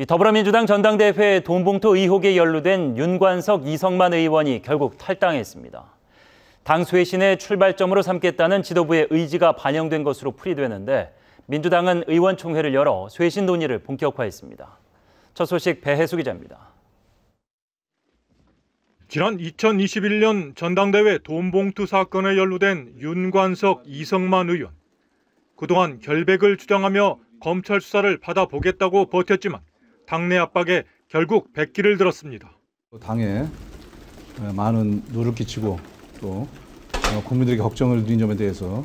더불어민주당 전당대회 돈봉투 의혹에 연루된 윤관석, 이성만 의원이 결국 탈당했습니다. 당 쇄신의 출발점으로 삼겠다는 지도부의 의지가 반영된 것으로 풀이되는데 민주당은 의원총회를 열어 쇄신 논의를 본격화했습니다. 첫 소식 배혜수 기자입니다. 지난 2021년 전당대회 돈봉투 사건에 연루된 윤관석, 이성만 의원. 그동안 결백을 주장하며 검찰 수사를 받아보겠다고 버텼지만 당내 압박에 결국 백기를 들었습니다. 당에 많은 누를 끼치고 또 국민들에게 걱정을 드린 점에 대해서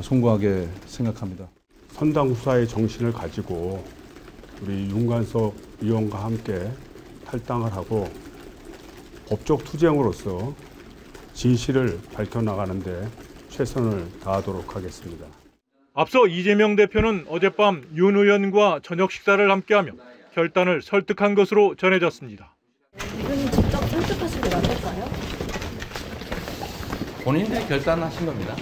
송구하게 생각합니다. 선당 수사의 정신을 가지고 우리 윤관석 의원과 함께 탈당을 하고 법적 투쟁으로서 진실을 밝혀나가는 데 최선을 다하도록 하겠습니다. 앞서 이재명 대표는 어젯밤 윤 의원과 저녁 식사를 함께하며 결단을 설득한 것으로 전해졌습니다. 대표님 직접 설득하신 게 맞을까요? 본인들이 결단하신 겁니다.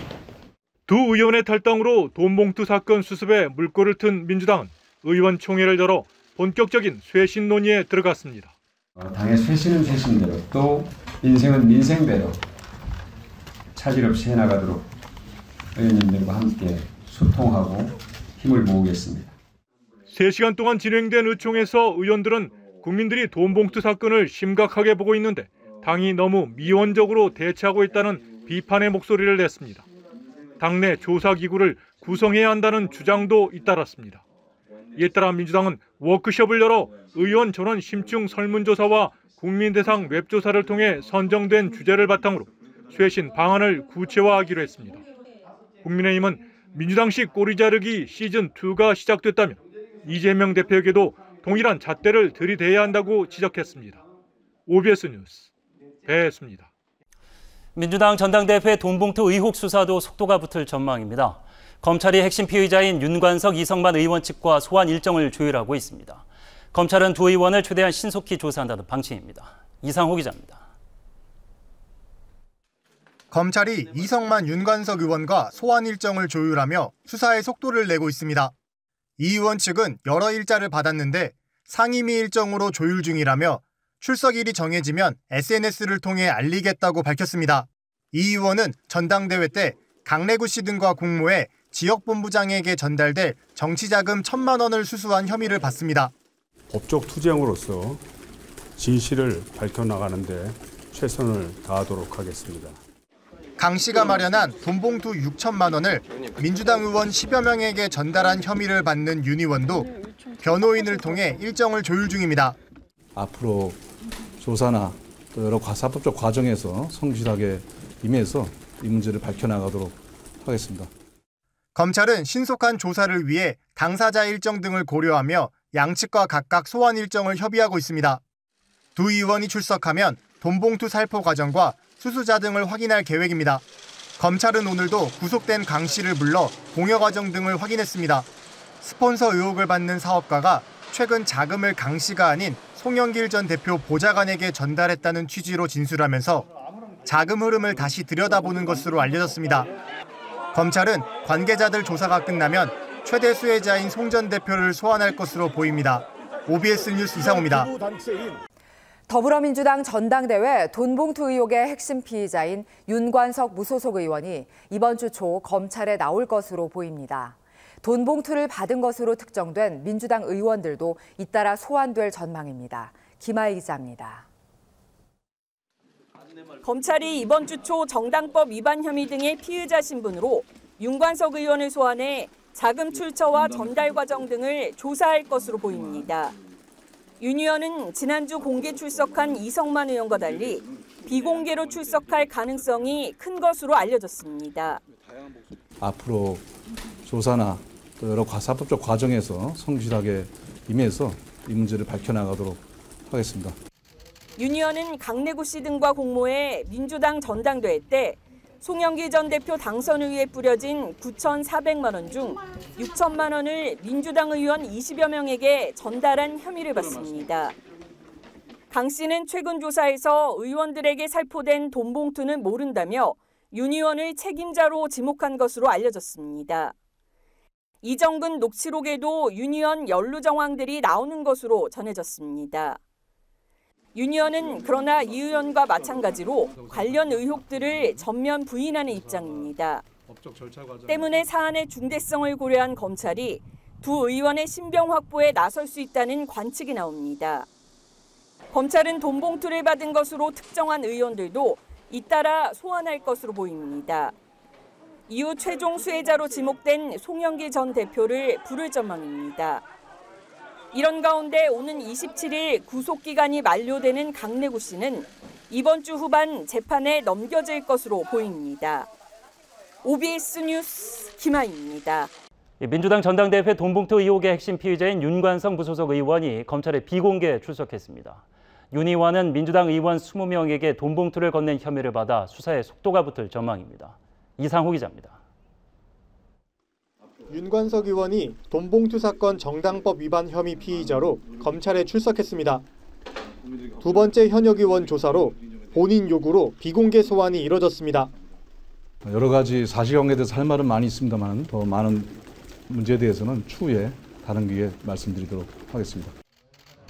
두 의원의 탈당으로 돈봉투 사건 수습에 물꼬를 튼 민주당은 의원총회를 열어 본격적인 쇄신 논의에 들어갔습니다. 당의 쇄신은 쇄신대로 또 민생은 민생대로 차질 없이 해나가도록 의원님들과 함께 소통하고 힘을 모으겠습니다. 3시간 동안 진행된 의총에서 의원들은 국민들이 돈봉투 사건을 심각하게 보고 있는데 당이 너무 미온적으로 대처하고 있다는 비판의 목소리를 냈습니다. 당내 조사기구를 구성해야 한다는 주장도 잇따랐습니다. 이에 따라 민주당은 워크숍을 열어 의원 전원 심층 설문조사와 국민대상 웹조사를 통해 선정된 주제를 바탕으로 쇄신 방안을 구체화하기로 했습니다. 국민의힘은 민주당식 꼬리 자르기 시즌2가 시작됐다며 이재명 대표에게도 동일한 잣대를 들이대야 한다고 지적했습니다. OBS 뉴스 배혜수입니다. 민주당 전당대회 돈봉투 의혹 수사도 속도가 붙을 전망입니다. 검찰이 핵심 피의자인 윤관석, 이성만 의원 측과 소환 일정을 조율하고 있습니다. 검찰은 두 의원을 최대한 신속히 조사한다는 방침입니다. 이상호 기자입니다. 검찰이 이성만, 윤관석 의원과 소환 일정을 조율하며 수사에 속도를 내고 있습니다. 이 의원 측은 여러 일자를 받았는데 상임위 일정으로 조율 중이라며 출석일이 정해지면 SNS를 통해 알리겠다고 밝혔습니다. 이 의원은 전당대회 때 강래구 씨 등과 공모해 지역본부장에게 전달될 정치자금 1,000만 원을 수수한 혐의를 받습니다. 법적 투쟁으로서 진실을 밝혀나가는 데 최선을 다하도록 하겠습니다. 강 씨가 마련한 돈봉투 6천만 원을 민주당 의원 10여 명에게 전달한 혐의를 받는 윤 의원도 변호인을 통해 일정을 조율 중입니다. 앞으로 조사나 또 여러 사법적 과정에서 성실하게 임해서 이 문제를 밝혀나가도록 하겠습니다. 검찰은 신속한 조사를 위해 당사자 일정 등을 고려하며 양측과 각각 소환 일정을 협의하고 있습니다. 두 의원이 출석하면 돈봉투 살포 과정과 수수자 등을 확인할 계획입니다. 검찰은 오늘도 구속된 강 씨를 불러 공여 과정 등을 확인했습니다. 스폰서 의혹을 받는 사업가가 최근 자금을 강 씨가 아닌 송영길 전 대표 보좌관에게 전달했다는 취지로 진술하면서 자금 흐름을 다시 들여다보는 것으로 알려졌습니다. 검찰은 관계자들 조사가 끝나면 최대 수혜자인 송 전 대표를 소환할 것으로 보입니다. OBS 뉴스 이상호입니다. 더불어민주당 전당대회 돈봉투 의혹의 핵심 피의자인 윤관석 무소속 의원이 이번 주 초 검찰에 나올 것으로 보입니다. 돈봉투를 받은 것으로 특정된 민주당 의원들도 잇따라 소환될 전망입니다. 김아희 기자입니다. 검찰이 이번 주 초 정당법 위반 혐의 등의 피의자 신분으로 윤관석 의원을 소환해 자금 출처와 전달 과정 등을 조사할 것으로 보입니다. 윤 의원은 지난주 공개 출석한 이성만 의원과 달리 비공개로 출석할 가능성이 큰 것으로 알려졌습니다. 앞으로 조사나 또 여러 사법적 과정에서 성실하게 임해서 이 문제를 밝혀나가도록 하겠습니다. 윤 의원은 강래구 씨 등과 공모해 민주당 전당대회 때 송영길 전 대표 당선을 위해 뿌려진 9,400만 원 중 6천만 원을 민주당 의원 20여 명에게 전달한 혐의를 받습니다. 강 씨는 최근 조사에서 의원들에게 살포된 돈봉투는 모른다며 윤 의원을 책임자로 지목한 것으로 알려졌습니다. 이정근 녹취록에도 윤 의원 연루 정황들이 나오는 것으로 전해졌습니다. 윤 의원은 그러나 이 의원과 마찬가지로 관련 의혹들을 전면 부인하는 입장입니다. 때문에 사안의 중대성을 고려한 검찰이 두 의원의 신병 확보에 나설 수 있다는 관측이 나옵니다. 검찰은 돈 봉투를 받은 것으로 특정한 의원들도 잇따라 소환할 것으로 보입니다. 이후 최종 수혜자로 지목된 송영길 전 대표를 부를 전망입니다. 이런 가운데 오는 27일 구속기간이 만료되는 강내구 씨는 이번 주 후반 재판에 넘겨질 것으로 보입니다. OBS 뉴스 김아입니다. 민주당 전당대회 돈봉투 의혹의 핵심 피의자인 윤관석 무소속 의원이 검찰에 비공개 출석했습니다. 윤 의원은 민주당 의원 20명에게 돈봉투를 건넨 혐의를 받아 수사에 속도가 붙을 전망입니다. 이상호 기자입니다. 윤관석 의원이 돈봉투 사건 정당법 위반 혐의 피의자로 검찰에 출석했습니다. 두 번째 현역 의원 조사로 본인 요구로 비공개 소환이 이뤄졌습니다. 여러 가지 사실관계에 대해서 할 말은 많이 있습니다만 더 많은 문제에 대해서는 추후에 다른 기회에 말씀드리도록 하겠습니다.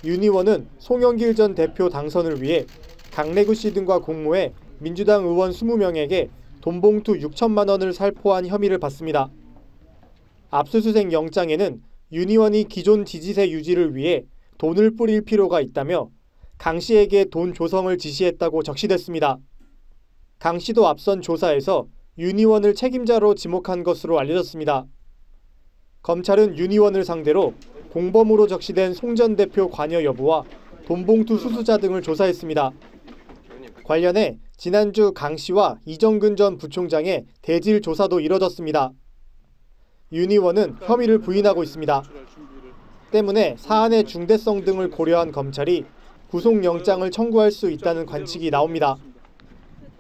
윤 의원은 송영길 전 대표 당선을 위해 강내구 씨 등과 공모해 민주당 의원 20명에게 돈봉투 6천만 원을 살포한 혐의를 받습니다. 압수수색 영장에는 윤 의원이 기존 지지세 유지를 위해 돈을 뿌릴 필요가 있다며 강 씨에게 돈 조성을 지시했다고 적시됐습니다. 강 씨도 앞선 조사에서 윤 의원을 책임자로 지목한 것으로 알려졌습니다. 검찰은 윤 의원을 상대로 공범으로 적시된 송 전 대표 관여 여부와 돈봉투 수수자 등을 조사했습니다. 관련해 지난주 강 씨와 이정근 전 부총장의 대질 조사도 이뤄졌습니다. 윤 의원은 혐의를 부인하고 있습니다. 때문에 사안의 중대성 등을 고려한 검찰이 구속영장을 청구할 수 있다는 관측이 나옵니다.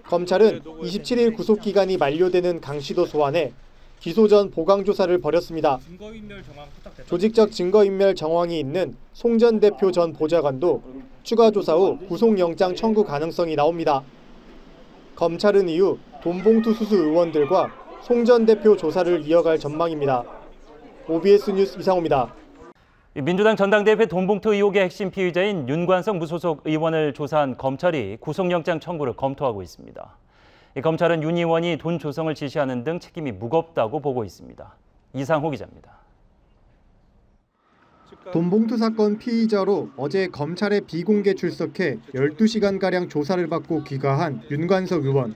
검찰은 27일 구속기간이 만료되는 강 씨도 소환해 기소 전 보강조사를 벌였습니다. 조직적 증거인멸 정황이 있는 송 전 대표 전 보좌관도 추가 조사 후 구속영장 청구 가능성이 나옵니다. 검찰은 이후 돈봉투 수수 의원들과 송 전 대표 조사를 이어갈 전망입니다. OBS 뉴스 이상호입니다. 민주당 전당대회 돈봉투 의혹의 핵심 피의자인 윤관석 무소속 의원을 조사한 검찰이 구속영장 청구를 검토하고 있습니다. 검찰은 윤 의원이 돈 조성을 지시하는 등 책임이 무겁다고 보고 있습니다. 이상호 기자입니다. 돈봉투 사건 피의자로 어제 검찰에 비공개 출석해 12시간가량 조사를 받고 귀가한 윤관석 의원.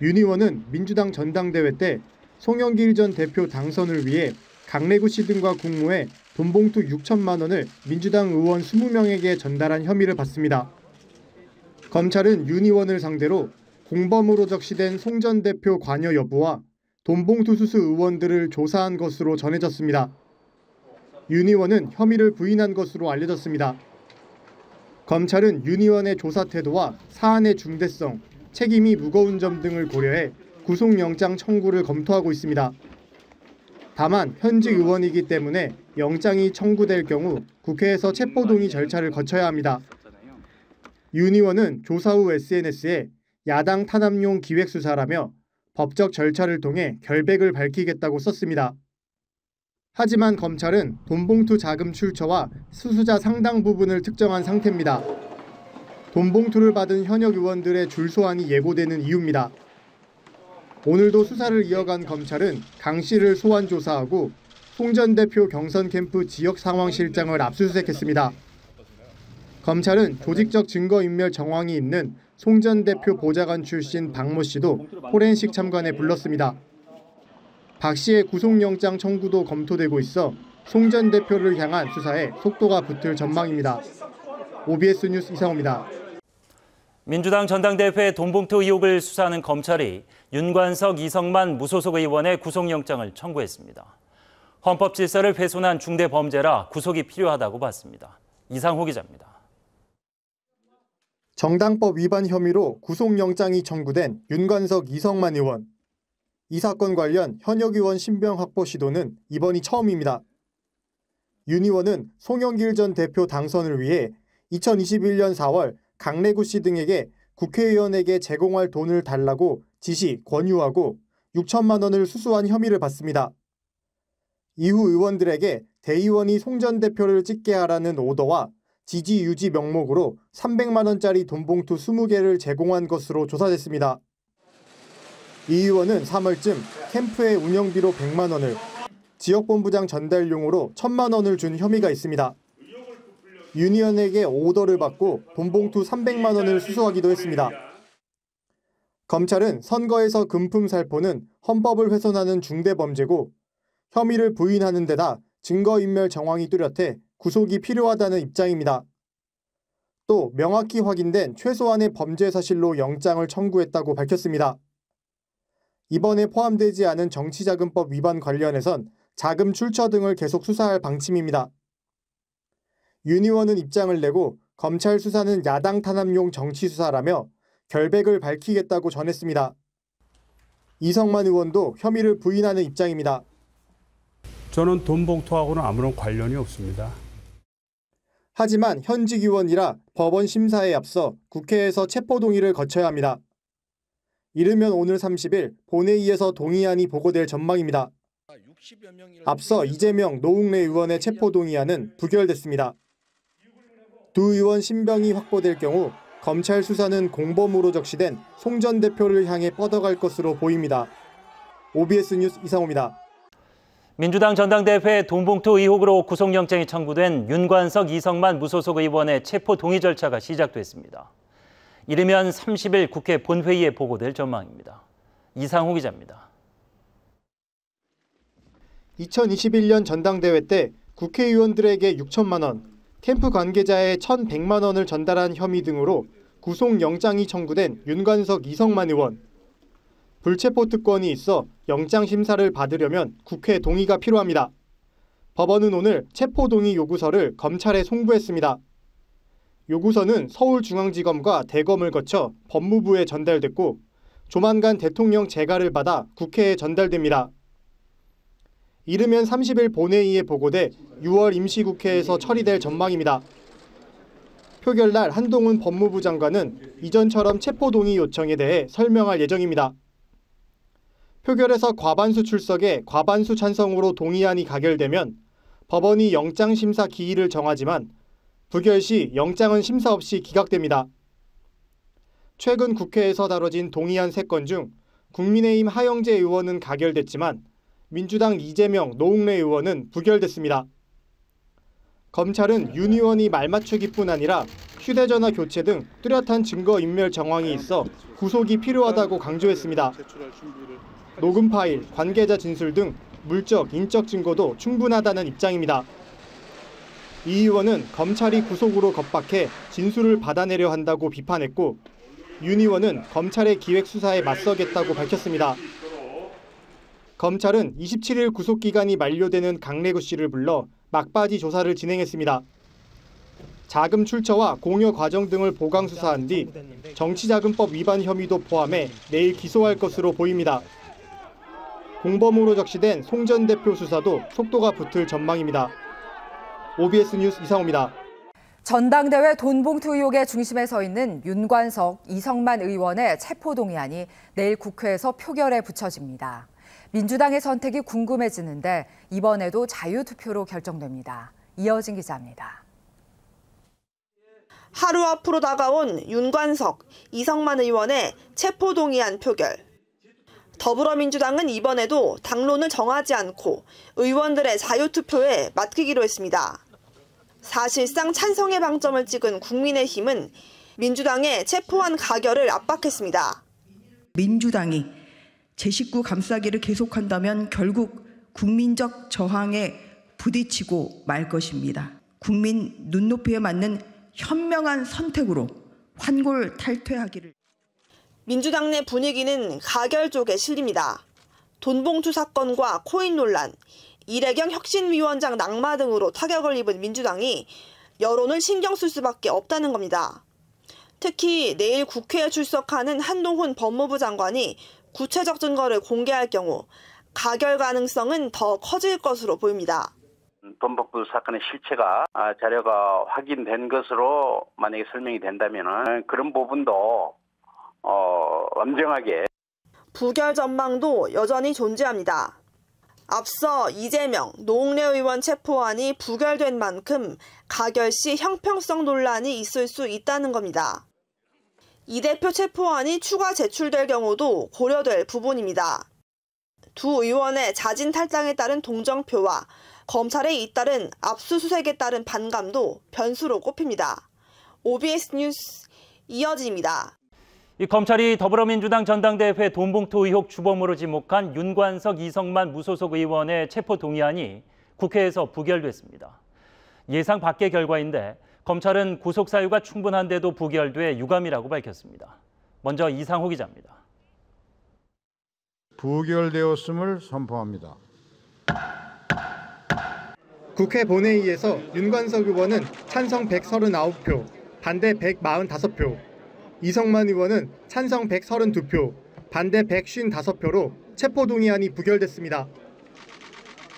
윤 의원은 민주당 전당대회 때 송영길 전 대표 당선을 위해 강내구 씨 등과 공모해 돈봉투 6천만 원을 민주당 의원 20명에게 전달한 혐의를 받습니다. 검찰은 윤 의원을 상대로 공범으로 적시된 송 전 대표 관여 여부와 돈봉투 수수 의원들을 조사한 것으로 전해졌습니다. 윤 의원은 혐의를 부인한 것으로 알려졌습니다. 검찰은 윤 의원의 조사 태도와 사안의 중대성, 책임이 무거운 점 등을 고려해 구속영장 청구를 검토하고 있습니다. 다만 현직 의원이기 때문에 영장이 청구될 경우 국회에서 체포동의 절차를 거쳐야 합니다. 윤 의원은 조사 후 SNS에 야당 탄압용 기획수사라며 법적 절차를 통해 결백을 밝히겠다고 썼습니다. 하지만 검찰은 돈봉투 자금 출처와 수수자 상당 부분을 특정한 상태입니다. 돈봉투를 받은 현역 의원들의 줄 소환이 예고되는 이유입니다. 오늘도 수사를 이어간 검찰은 강 씨를 소환 조사하고 송 전 대표 경선 캠프 지역 상황 실장을 압수수색했습니다. 검찰은 조직적 증거인멸 정황이 있는 송 전 대표 보좌관 출신 박모 씨도 포렌식 참관에 불렀습니다. 박 씨의 구속영장 청구도 검토되고 있어 송 전 대표를 향한 수사에 속도가 붙을 전망입니다. OBS 뉴스 이상호입니다. 민주당 전당대회 돈봉투 의혹을 수사하는 검찰이 윤관석, 이성만 무소속 의원의 구속영장을 청구했습니다. 헌법 질서를 훼손한 중대 범죄라 구속이 필요하다고 봤습니다. 이상호 기자입니다. 정당법 위반 혐의로 구속영장이 청구된 윤관석, 이성만 의원. 이 사건 관련 현역 의원 신병 확보 시도는 이번이 처음입니다. 윤 의원은 송영길 전 대표 당선을 위해 2021년 4월 강내구 씨 등에게 국회의원에게 제공할 돈을 달라고 지시, 권유하고 6천만 원을 수수한 혐의를 받습니다. 이후 의원들에게 대의원이 송 전 대표를 찍게 하라는 오더와 지지 유지 명목으로 300만 원짜리 돈봉투 20개를 제공한 것으로 조사됐습니다. 이 의원은 3월쯤 캠프의 운영비로 100만 원을, 지역본부장 전달용으로 1,000만 원을 준 혐의가 있습니다. 윤 의원에게 오더를 받고 돈봉투 300만 원을 수수하기도 했습니다. 검찰은 선거에서 금품 살포는 헌법을 훼손하는 중대범죄고 혐의를 부인하는 데다 증거인멸 정황이 뚜렷해 구속이 필요하다는 입장입니다. 또 명확히 확인된 최소한의 범죄 사실로 영장을 청구했다고 밝혔습니다. 이번에 포함되지 않은 정치자금법 위반 관련해선 자금 출처 등을 계속 수사할 방침입니다. 윤 의원은 입장을 내고 검찰 수사는 야당 탄압용 정치 수사라며 결백을 밝히겠다고 전했습니다. 이성만 의원도 혐의를 부인하는 입장입니다. 저는 돈봉투하고는 아무런 관련이 없습니다. 하지만 현직 의원이라 법원 심사에 앞서 국회에서 체포동의를 거쳐야 합니다. 이르면 오늘 30일 본회의에서 동의안이 보고될 전망입니다. 앞서 이재명, 노웅래 의원의 체포동의안은 부결됐습니다. 두 의원 신병이 확보될 경우 검찰 수사는 공범으로 적시된 송 전 대표를 향해 뻗어갈 것으로 보입니다. OBS 뉴스 이상호입니다. 민주당 전당대회 돈봉투 의혹으로 구속영장이 청구된 윤관석, 이성만 무소속 의원의 체포 동의 절차가 시작됐습니다. 이르면 30일 국회 본회의에 보고될 전망입니다. 이상호 기자입니다. 2021년 전당대회 때 국회의원들에게 6천만 원, 캠프 관계자에 1,100만 원을 전달한 혐의 등으로 구속영장이 청구된 윤관석, 이성만 의원. 불체포 특권이 있어 영장 심사를 받으려면 국회 동의가 필요합니다. 법원은 오늘 체포 동의 요구서를 검찰에 송부했습니다. 요구서는 서울중앙지검과 대검을 거쳐 법무부에 전달됐고 조만간 대통령 재가를 받아 국회에 전달됩니다. 이르면 30일 본회의에 보고돼 6월 임시국회에서 처리될 전망입니다. 표결날 한동훈 법무부 장관은 이전처럼 체포 동의 요청에 대해 설명할 예정입니다. 표결에서 과반수 출석에 과반수 찬성으로 동의안이 가결되면 법원이 영장 심사 기일을 정하지만 부결 시 영장은 심사 없이 기각됩니다. 최근 국회에서 다뤄진 동의안 3건 중 국민의힘 하영재 의원은 가결됐지만 민주당 이재명, 노웅래 의원은 부결됐습니다. 검찰은 윤 의원이 말맞추기뿐 아니라 휴대전화 교체 등 뚜렷한 증거인멸 정황이 있어 구속이 필요하다고 강조했습니다. 녹음 파일, 관계자 진술 등 물적, 인적 증거도 충분하다는 입장입니다. 이 의원은 검찰이 구속으로 겁박해 진술을 받아내려 한다고 비판했고 윤 의원은 검찰의 기획수사에 맞서겠다고 밝혔습니다. 검찰은 27일 구속기간이 만료되는 강래구 씨를 불러 막바지 조사를 진행했습니다. 자금 출처와 공여 과정 등을 보강 수사한 뒤 정치자금법 위반 혐의도 포함해 내일 기소할 것으로 보입니다. 공범으로 적시된 송 전 대표 수사도 속도가 붙을 전망입니다. OBS 뉴스 이상호입니다. 전당대회 돈봉투 의혹의 중심에 서 있는 윤관석, 이성만 의원의 체포동의안이 내일 국회에서 표결에 붙여집니다. 민주당의 선택이 궁금해지는데 이번에도 자유투표로 결정됩니다. 이어진 기자입니다. 하루 앞으로 다가온 윤관석, 이성만 의원의 체포동의안 표결. 더불어민주당은 이번에도 당론을 정하지 않고 의원들의 자유투표에 맡기기로 했습니다. 사실상 찬성의 방점을 찍은 국민의힘은 민주당의 체포안 가결을 압박했습니다. 민주당이 제19 감싸기를 계속한다면 결국 국민적 저항에 부딪히고 말 것입니다. 국민 눈높이에 맞는 현명한 선택으로 환골탈퇴하기를. 민주당 내 분위기는 가결 쪽에 실립니다. 돈봉투 사건과 코인 논란, 이래경 혁신위원장 낙마 등으로 타격을 입은 민주당이 여론을 신경 쓸 수밖에 없다는 겁니다. 특히 내일 국회에 출석하는 한동훈 법무부 장관이 구체적 증거를 공개할 경우 가결 가능성은 더 커질 것으로 보입니다. 돈봉투 사건의 실체가 자료가 확인된 것으로 만약에 설명이 된다면 그런 부분도 엄정하게. 부결 전망도 여전히 존재합니다. 앞서 이재명, 노웅래 의원 체포안이 부결된 만큼 가결 시 형평성 논란이 있을 수 있다는 겁니다. 이 대표 체포안이 추가 제출될 경우도 고려될 부분입니다. 두 의원의 자진 탈당에 따른 동정표와 검찰에 잇따른 압수수색에 따른 반감도 변수로 꼽힙니다. OBS 뉴스 이어진입니다. 이 검찰이 더불어민주당 전당대회 돈봉투 의혹 주범으로 지목한 윤관석, 이성만 무소속 의원의 체포 동의안이 국회에서 부결됐습니다. 예상 밖의 결과인데 검찰은 구속 사유가 충분한데도 부결돼 유감이라고 밝혔습니다. 먼저 이상호 기자입니다. 부결되었음을 선포합니다. 국회 본회의에서 윤관석 의원은 찬성 139표, 반대 145표, 이성만 의원은 찬성 132표, 반대 155표로 체포동의안이 부결됐습니다.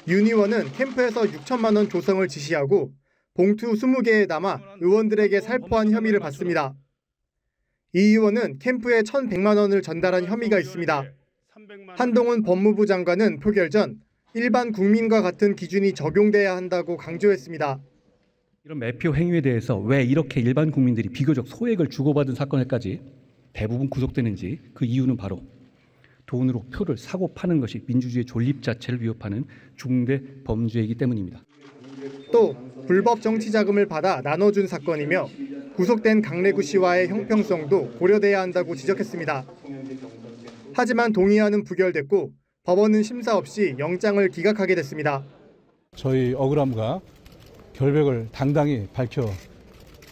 윤 의원은 캠프에서 6천만 원 조성을 지시하고 봉투 20개에 담아 의원들에게 살포한 혐의를 받습니다. 이 의원은 캠프에 1,100만 원을 전달한 혐의가 있습니다. 한동훈 법무부 장관은 표결 전 일반 국민과 같은 기준이 적용돼야 한다고 강조했습니다. 이런 매표 행위에 대해서 왜 이렇게 일반 국민들이 비교적 소액을 주고받은 사건에까지 대부분 구속되는지 그 이유는 바로 돈으로 표를 사고 파는 것이 민주주의의 존립 자체를 위협하는 중대 범죄이기 때문입니다. 또 불법 정치 자금을 받아 나눠준 사건이며 구속된 강래구 씨와의 형평성도 고려돼야 한다고 지적했습니다. 하지만 동의안은 부결됐고 법원은 심사 없이 영장을 기각하게 됐습니다. 저희 억울함과 결백을 당당히 밝혀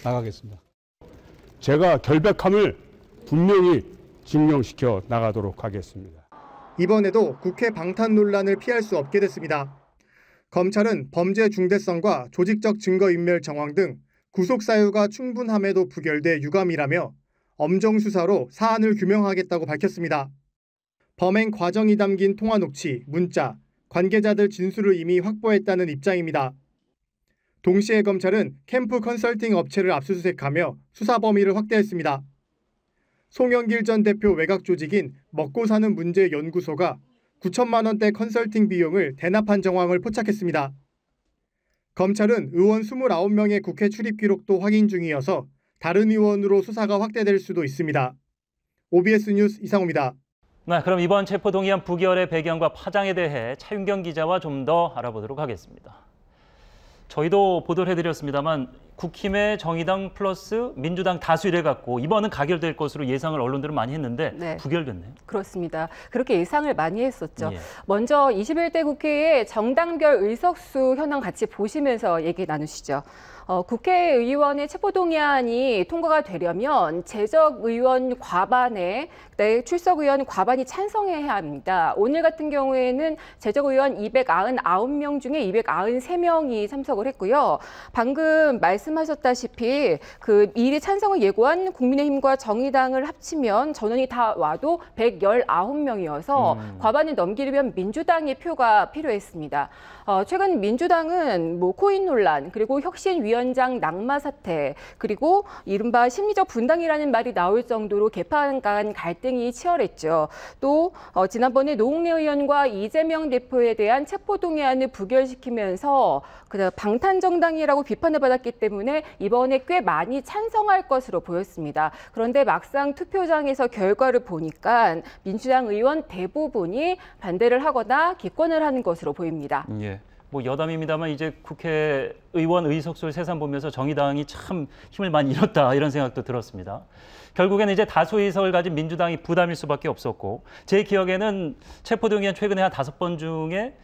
나가겠습니다. 제가 결백함을 분명히 증명시켜 나가도록 하겠습니다. 이번에도 국회 방탄 논란을 피할 수 없게 됐습니다. 검찰은 범죄 중대성과 조직적 증거인멸 정황 등 구속 사유가 충분함에도 부결돼 유감이라며 엄정 수사로 사안을 규명하겠다고 밝혔습니다. 범행 과정이 담긴 통화 녹취, 문자, 관계자들 진술을 이미 확보했다는 입장입니다. 동시에 검찰은 캠프 컨설팅 업체를 압수수색하며 수사 범위를 확대했습니다. 송영길 전 대표 외곽 조직인 먹고사는 문제 연구소가 9천만 원대 컨설팅 비용을 대납한 정황을 포착했습니다. 검찰은 의원 29명의 국회 출입 기록도 확인 중이어서 다른 의원으로 수사가 확대될 수도 있습니다. OBS 뉴스 이상호입니다. 네, 그럼 이번 체포동의안 부결의 배경과 파장에 대해 차윤경 기자와 좀 더 알아보도록 하겠습니다. 저희도 보도를 해드렸습니다만 국힘의 정의당 플러스 민주당 다수 이래갖고 이번은 가결될 것으로 예상을 언론들은 많이 했는데 네. 부결됐네요. 그렇습니다. 그렇게 예상을 많이 했었죠. 예. 먼저 21대 국회의 정당별 의석수 현황 같이 보시면서 얘기 나누시죠. 국회의원의 체포동의안이 통과가 되려면 재적 의원 과반에 출석 의원 과반이 찬성해야 합니다. 오늘 같은 경우에는 재적 의원 299명 중에 293명이 참석을 했고요. 방금 말씀하셨다시피 그 미리 찬성을 예고한 국민의힘과 정의당을 합치면 전원이 다 와도 119명이어서 과반을 넘기려면 민주당의 표가 필요했습니다. 최근 민주당은 코인 논란, 그리고 혁신위원장 낙마 사태, 그리고 이른바 심리적 분당이라는 말이 나올 정도로 개판 간 갈등이 치열했죠. 또 지난번에 노웅래 의원과 이재명 대표에 대한 체포동의안을 부결시키면서 방탄정당이라고 비판을 받았기 때문에 이번에 꽤 많이 찬성할 것으로 보였습니다. 그런데 막상 투표장에서 결과를 보니까 민주당 의원 대부분이 반대를 하거나 기권을 하는 것으로 보입니다. 예. 여담입니다만 이제 국회의원 의석수를 세산 보면서 정의당이 참 힘을 많이 잃었다 이런 생각도 들었습니다. 결국에는 이제 다수 의석을 가진 민주당이 부담일 수밖에 없었고 제 기억에는 체포동의안 최근에 한 5번 중에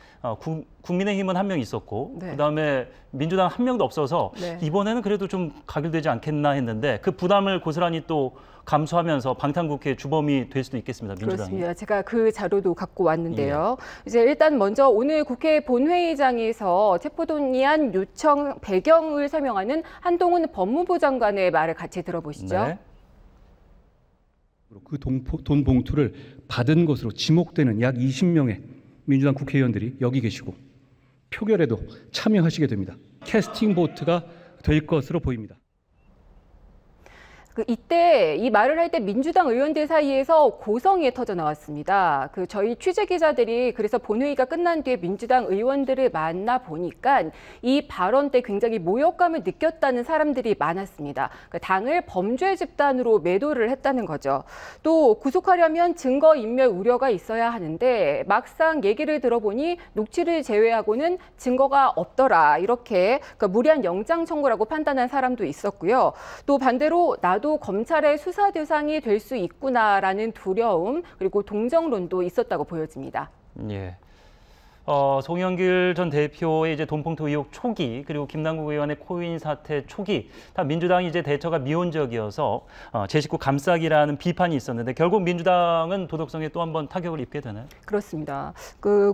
국민의힘은 1명 있었고 네. 그다음에 민주당 1명도 없어서 네. 이번에는 그래도 좀 가결되지 않겠나 했는데 그 부담을 고스란히 또 감수하면서 방탄국회의 주범이 될 수도 있겠습니다. 민주당이. 그렇습니다. 제가 그 자료도 갖고 왔는데요. 이제 일단 먼저 오늘 국회 본회의장에서 체포동의안 요청 배경을 설명하는 한동훈 법무부 장관의 말을 같이 들어보시죠. 네. 그 돈 봉투를 받은 것으로 지목되는 약 20명의 민주당 국회의원들이 여기 계시고 표결에도 참여하시게 됩니다. 캐스팅 보트가 될 것으로 보입니다. 이때 이 말을 할 때 민주당 의원들 사이에서 고성이 터져 나왔습니다. 저희 취재 기자들이 그래서 본회의가 끝난 뒤에 민주당 의원들을 만나 보니까 이 발언 때 굉장히 모욕감을 느꼈다는 사람들이 많았습니다. 당을 범죄 집단으로 매도를 했다는 거죠. 또 구속하려면 증거 인멸 우려가 있어야 하는데 막상 얘기를 들어보니 녹취를 제외하고는 증거가 없더라. 이렇게 무리한 영장 청구라고 판단한 사람도 있었고요. 또 반대로 나도 검찰의 수사 대상이 될 수 있구나라는 두려움 그리고 동정론도 있었다고 보여집니다. 예. 송영길 전 대표의 이제 돈봉투 의혹 초기 그리고 김남국 의원의 코인 사태 초기 다 민주당이 이제 대처가 미온적이어서 제 식구 감싸기라는 비판이 있었는데 결국 민주당은 도덕성에 또 한 번 타격을 입게 되나요? 그렇습니다.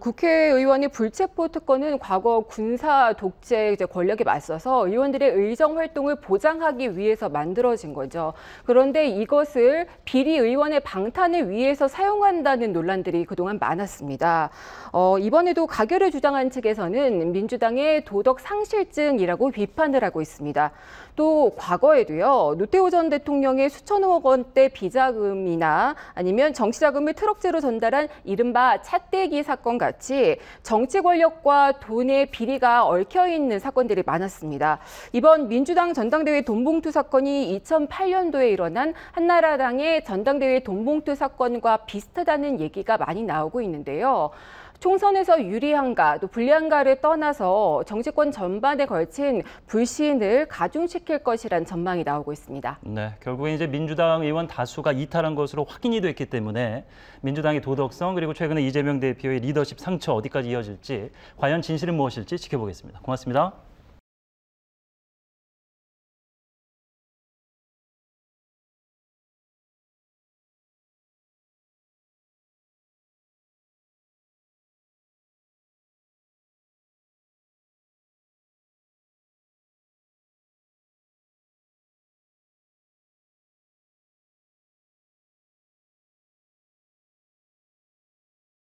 국회의원의 불체포 특권은 과거 군사 독재 권력에 맞서서 의원들의 의정 활동을 보장하기 위해서 만들어진 거죠. 그런데 이것을 비리 의원의 방탄을 위해서 사용한다는 논란들이 그동안 많았습니다. 이번에도 가결을 주장한 측에서는 민주당의 도덕 상실증이라고 비판을 하고 있습니다. 또 과거에도요. 노태우 전 대통령의 수천억 원대 비자금이나 아니면 정치자금을 트럭째로 전달한 이른바 차떼기 사건 같이 정치 권력과 돈의 비리가 얽혀있는 사건들이 많았습니다. 이번 민주당 전당대회 돈봉투 사건이 2008년도에 일어난 한나라당의 전당대회 돈봉투 사건과 비슷하다는 얘기가 많이 나오고 있는데요. 총선에서 유리한가 또 불리한가를 떠나서 정치권 전반에 걸친 불신을 가중시킬 것이란 전망이 나오고 있습니다. 네, 결국에 이제 민주당 의원 다수가 이탈한 것으로 확인이 됐기 때문에 민주당의 도덕성 그리고 최근에 이재명 대표의 리더십 상처 어디까지 이어질지 과연 진실은 무엇일지 지켜보겠습니다. 고맙습니다.